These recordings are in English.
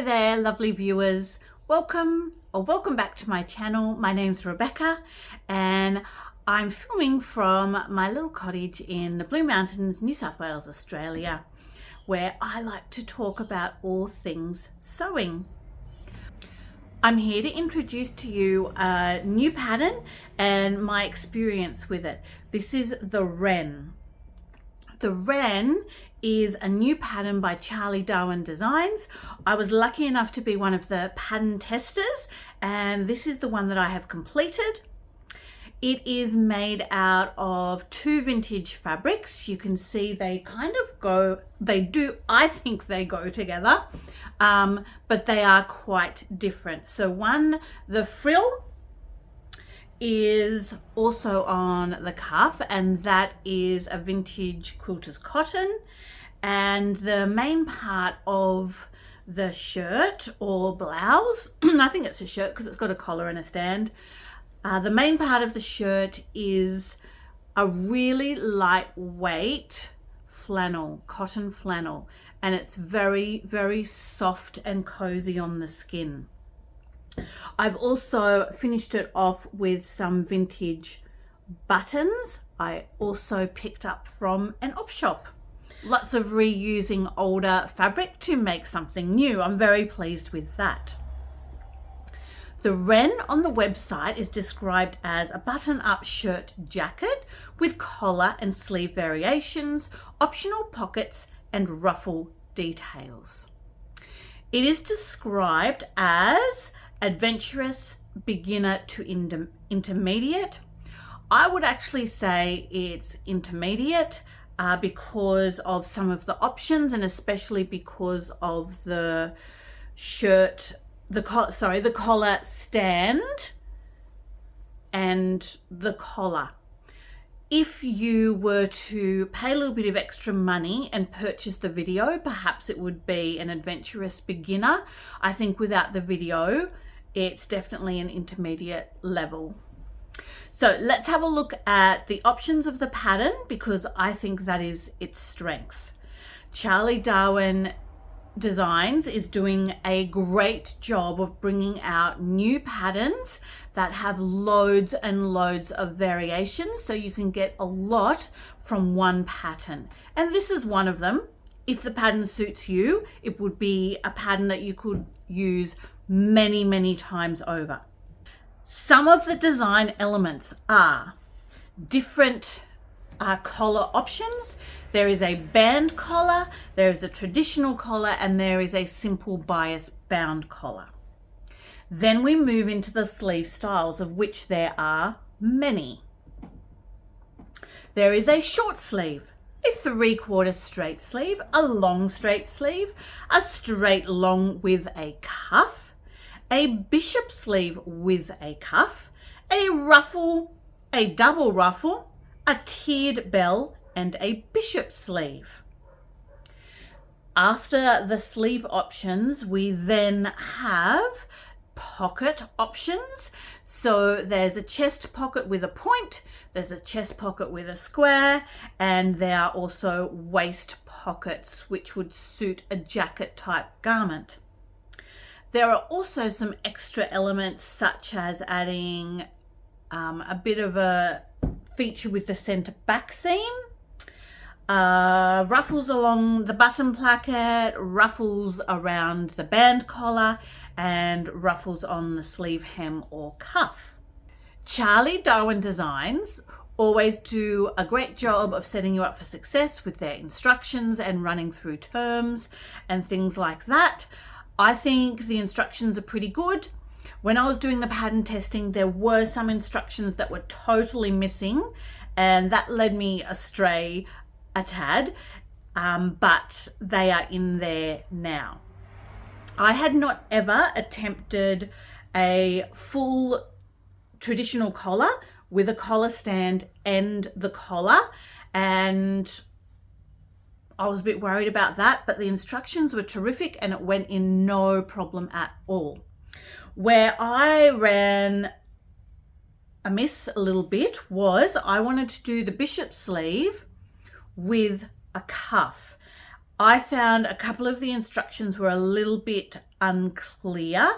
Hello there, lovely viewers. Welcome back to my channel. My name's Rebecca and I'm filming from my little cottage in the Blue Mountains, New South Wales, Australia, where I like to talk about all things sewing. I'm here to introduce to you a new pattern and my experience with it. This is the Wren. The Wren is a new pattern by Charlie Darwin Designs. I was lucky enough to be one of the pattern testers, and this is the one that I have completed. It is made out of two vintage fabrics. You can see they kind of go, I think they go together, but they are quite different. So one, the frill is also on the cuff, and that is a vintage quilter's cotton, and the main part of the shirt or blouse, I think it's a shirt because it's got a collar and a stand, the main part of the shirt is a really lightweight flannel, cotton flannel, and it's very, very soft and cozy on the skin. I've also finished it off with some vintage buttons I also picked up from an op shop. Lots of reusing older fabric to make something new. I'm very pleased with that. The Wren on the website is described as a button-up shirt jacket with collar and sleeve variations, optional pockets and ruffle details. It is described as adventurous, beginner to intermediate. I would actually say it's intermediate because of some of the options, and especially because of the shirt, the collar stand and the collar. If you were to pay a little bit of extra money and purchase the video, perhaps it would be an adventurous beginner. I think without the video, it's definitely an intermediate level. So let's have a look at the options of the pattern, because I think that is its strength. Charlie Darwin Designs is doing a great job of bringing out new patterns that have loads and loads of variations, so you can get a lot from one pattern. And this is one of them. If the pattern suits you, it would be a pattern that you could use many, many times over. Some of the design elements are different collar options. There is a band collar, there is a traditional collar, and there is a simple bias bound collar. Then we move into the sleeve styles, of which there are many. There is a short sleeve, a 3/4 straight sleeve, a long straight sleeve, a straight long with a cuff, a bishop sleeve with a cuff, a ruffle, a double ruffle, a tiered bell, and a bishop sleeve. After the sleeve options, we then have pocket options. So there's a chest pocket with a point, there's a chest pocket with a square, and there are also waist pockets, which would suit a jacket type garment. There are also some extra elements, such as adding a bit of a feature with the center back seam, ruffles along the button placket, ruffles around the band collar, and ruffles on the sleeve hem or cuff. Charlie Darwin Designs always do a great job of setting you up for success with their instructions and running through terms and things like that. I think the instructions are pretty good. When I was doing the pattern testing, there were some instructions that were totally missing, and that led me astray a tad, but they are in there now. I had not ever attempted a full traditional collar with a collar stand and the collar, and I was a bit worried about that, but the instructions were terrific and it went in no problem at all. Where I ran amiss a little bit was I wanted to do the bishop sleeve with a cuff. I found a couple of the instructions were a little bit unclear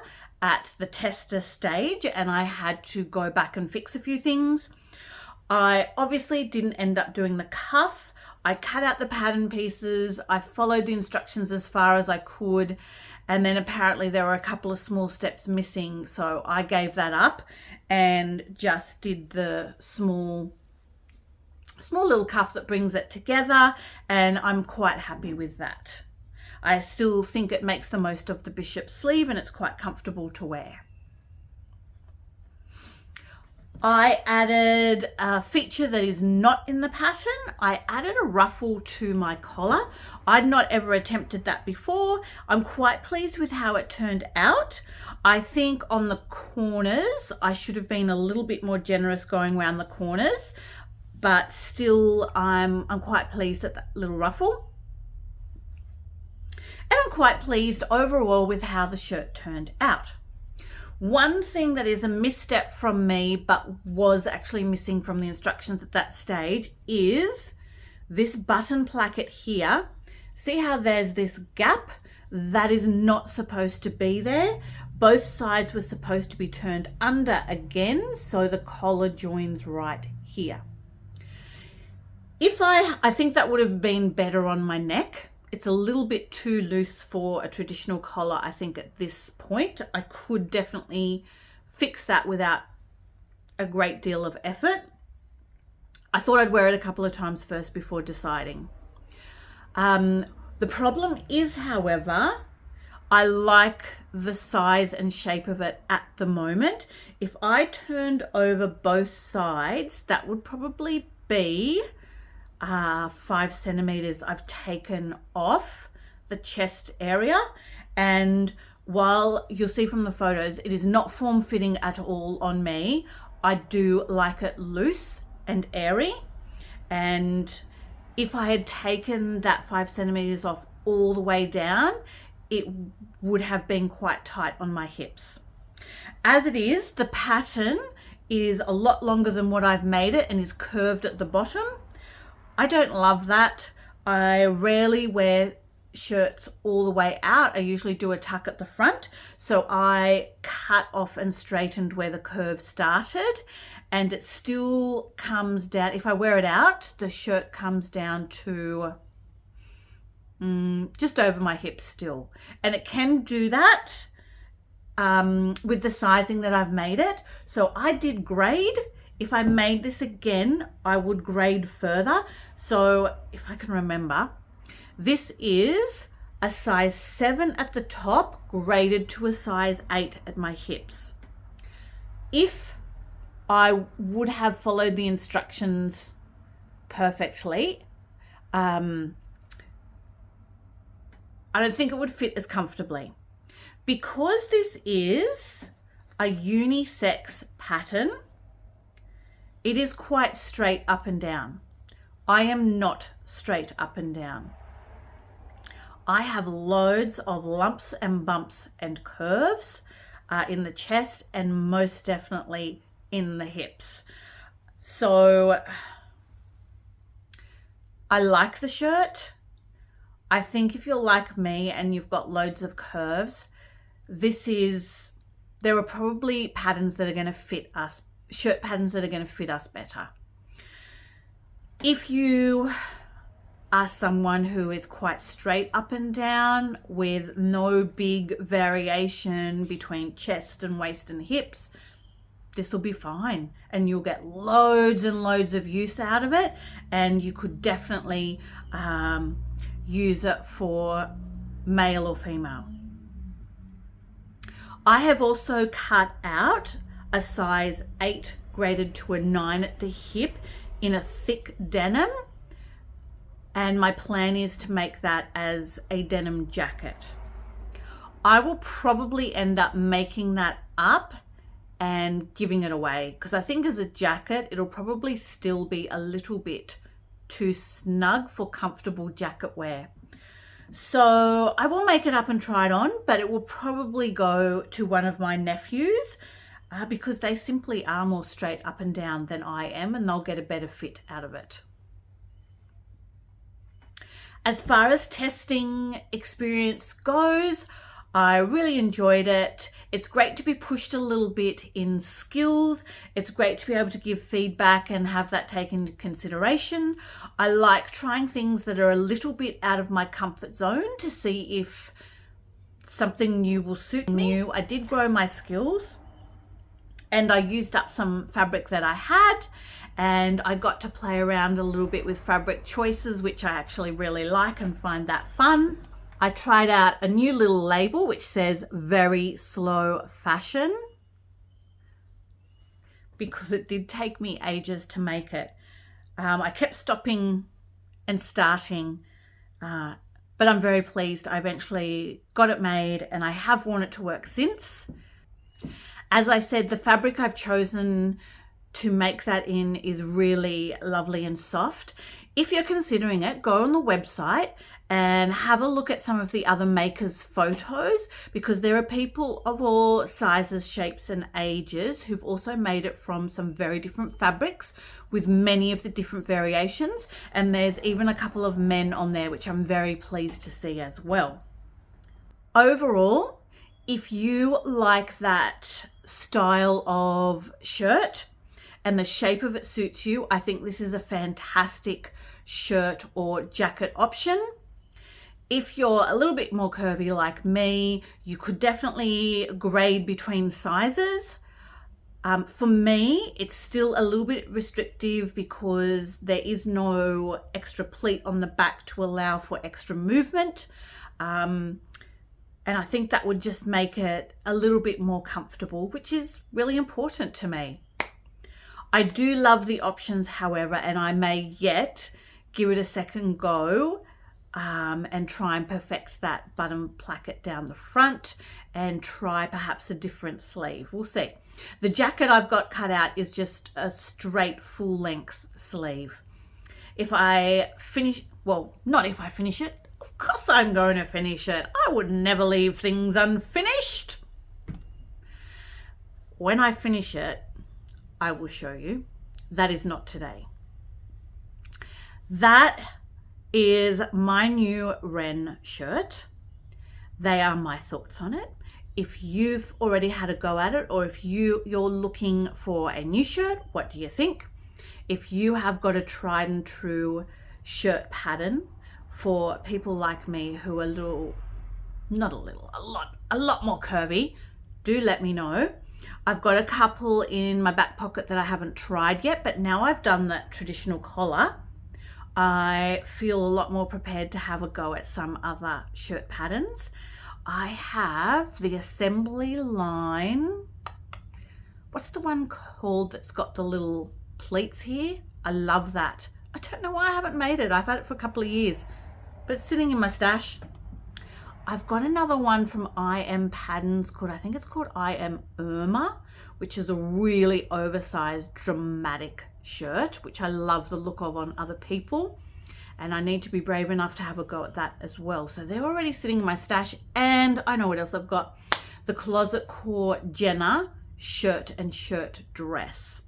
at the tester stage, and I had to go back and fix a few things. I obviously didn't end up doing the cuff. I cut out the pattern pieces. I followed the instructions as far as I could. And then apparently there were a couple of small steps missing. So I gave that up and just did the small little cuff that brings it together. And I'm quite happy with that. I still think it makes the most of the bishop sleeve and it's quite comfortable to wear. I added a feature that is not in the pattern. I added a ruffle to my collar. I'd not ever attempted that before. I'm quite pleased with how it turned out. I think on the corners, I should have been a little bit more generous going around the corners, but still I'm quite pleased at that little ruffle. And I'm quite pleased overall with how the shirt turned out. One thing that is a misstep from me, but was actually missing from the instructions at that stage, is this button placket here. See how there's this gap? That is not supposed to be there. Both sides were supposed to be turned under again, so the collar joins right here. I think that would have been better on my neck. It's a little bit too loose for a traditional collar, I think, at this point. I could definitely fix that without a great deal of effort. I thought I'd wear it a couple of times first before deciding. The problem is, however, I like the size and shape of it at the moment. If I turned over both sides, that would probably be 5 centimeters I've taken off the chest area. And while you'll see from the photos, it is not form-fitting at all on me, I do like it loose and airy. And if I had taken that 5 centimeters off all the way down, it would have been quite tight on my hips. As it is, the pattern is a lot longer than what I've made it and is curved at the bottom. I don't love that. I rarely wear shirts all the way out. I usually do a tuck at the front. So I cut off and straightened where the curve started, and it still comes down. If I wear it out, the shirt comes down to just over my hips still. And it can do that with the sizing that I've made it. So I did grade. If I made this again, I would grade further. So if I can remember, this is a size 7 at the top, graded to a size 8 at my hips. If I would have followed the instructions perfectly, I don't think it would fit as comfortably. Because this is a unisex pattern, it is quite straight up and down. I am not straight up and down. I have loads of lumps and bumps and curves in the chest and most definitely in the hips. So I like the shirt. I think if you're like me and you've got loads of curves, there are probably patterns that are going to fit us, shirt patterns that are going to fit us better. If you are someone who is quite straight up and down with no big variation between chest and waist and hips, this will be fine and you'll get loads and loads of use out of it, and you could definitely use it for male or female. I have also cut out a size 8 graded to a 9 at the hip in a thick denim, and my plan is to make that as a denim jacket. I will probably end up making that up and giving it away, because I think as a jacket it'll probably still be a little bit too snug for comfortable jacket wear. So I will make it up and try it on, but it will probably go to one of my nephews because they simply are more straight up and down than I am, and they'll get a better fit out of it. As far as testing experience goes, I really enjoyed it. It's great to be pushed a little bit in skills. It's great to be able to give feedback and have that taken into consideration. I like trying things that are a little bit out of my comfort zone to see if something new will suit me. I did grow my skills and I used up some fabric that I had, and I got to play around a little bit with fabric choices, which I actually really like and find that fun. I tried out a new little label which says very slow fashion, because it did take me ages to make it. I kept stopping and starting, but I'm very pleased I eventually got it made, and I have worn it to work since. As I said, the fabric I've chosen to make that in is really lovely and soft. If you're considering it, go on the website and have a look at some of the other makers' photos, because there are people of all sizes, shapes and ages who've also made it from some very different fabrics with many of the different variations, and there's even a couple of men on there, which I'm very pleased to see as well. Overall, if you like that style of shirt and the shape of it suits you, I think this is a fantastic shirt or jacket option. If you're a little bit more curvy like me, you could definitely grade between sizes. For me, it's still a little bit restrictive because there is no extra pleat on the back to allow for extra movement. And I think that would just make it a little bit more comfortable, which is really important to me. I do love the options, however, and I may yet give it a second go and try and perfect that button placket down the front and try perhaps a different sleeve. We'll see. The jacket I've got cut out is just a straight full length sleeve. If I finish, well, not if I finish it, of course I'm going to finish it. I would never leave things unfinished. When I finish it, I will show you. That is not today. That is my new Wren shirt. They are my thoughts on it. If you've already had a go at it, or if you're looking for a new shirt, what do you think? If you have got a tried and true shirt pattern for people like me who are a lot more curvy, do let me know. I've got a couple in my back pocket that I haven't tried yet, but now I've done that traditional collar, I feel a lot more prepared to have a go at some other shirt patterns. I have the assembly line. What's the one called that's got the little pleats here? I love that. I don't know why I haven't made it. I've had it for a couple of years, but it's sitting in my stash. I've got another one from Patterns called, I think it's called Irma, which is a really oversized, dramatic shirt, which I love the look of on other people. And I need to be brave enough to have a go at that as well. So they're already sitting in my stash. And I know what else I've got. The Closet Core Jenna shirt and shirt dress.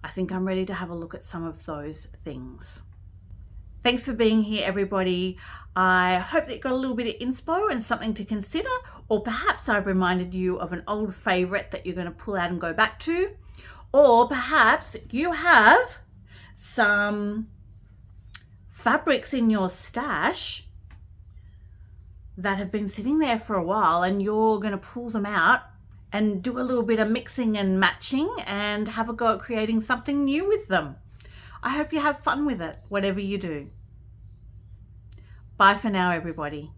I think I'm ready to have a look at some of those things. Thanks for being here, everybody. I hope that you got a little bit of inspo and something to consider, or perhaps I've reminded you of an old favorite that you're going to pull out and go back to, or perhaps you have some fabrics in your stash that have been sitting there for a while and you're going to pull them out and do a little bit of mixing and matching and have a go at creating something new with them. I hope you have fun with it, whatever you do. Bye for now, everybody.